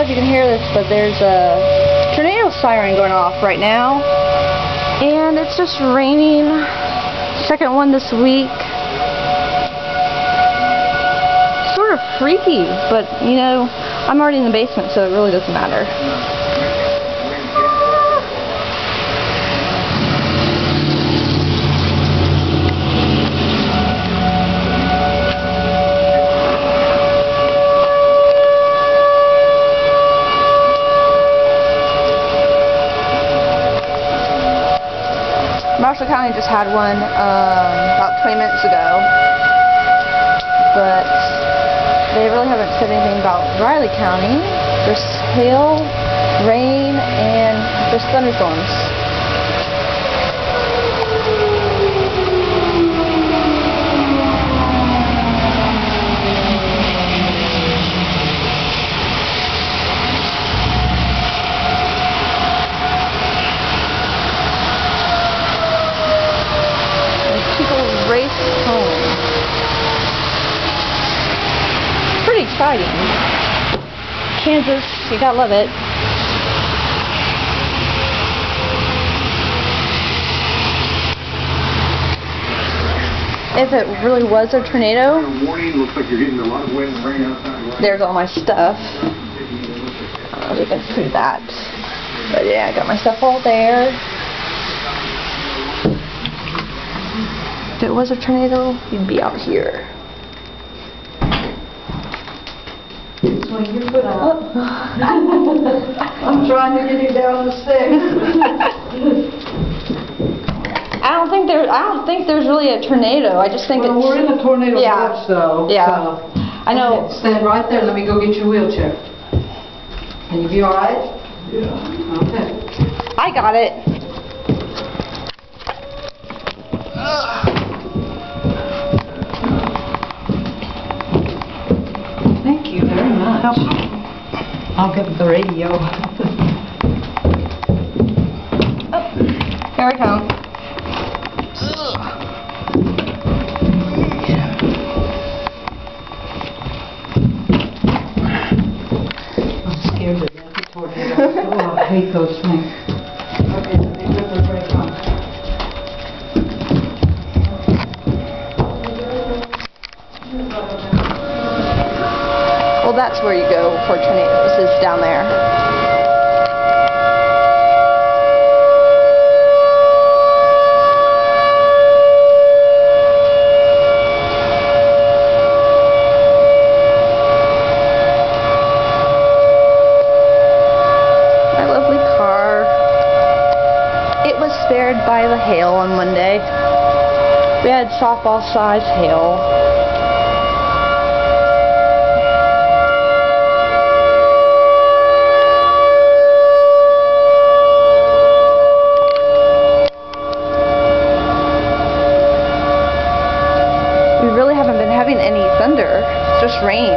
know if you can hear this, but there's a tornado siren going off right now. And it's just raining. Second one this week. Sort of freaky, but you know, I'm already in the basement, so it really doesn't matter. Marshall County just had one about 20 minutes ago, but they really haven't said anything about Riley County. There's hail, rain, and there's thunderstorms. Race home. Pretty exciting. Kansas, you gotta love it. If it really was a tornado, looks like you're getting a lot of wind and rain outside. There's all my stuff. I don't know if you can see that. But yeah, I got my stuff all there. If it was a tornado, you'd be out here. Swing your foot up. I'm trying to get you down the stairs. I don't think there's really a tornado. I just think well, it's. We're in a tornado watch, so. Yeah. So. I know. Okay, stand right there. Let me go get your wheelchair. Can you be all right? Yeah. Okay. I got it. Thank you very much. I'll get the radio. Oh, here I come. I'm scared to death of tornadoes. Oh, I hate those things. Okay, let me put the brake on. Well, that's where you go for tornadoes, is down there. My lovely car. It was spared by the hail on Monday. We had softball-sized hail. We really haven't been having any thunder, just rain.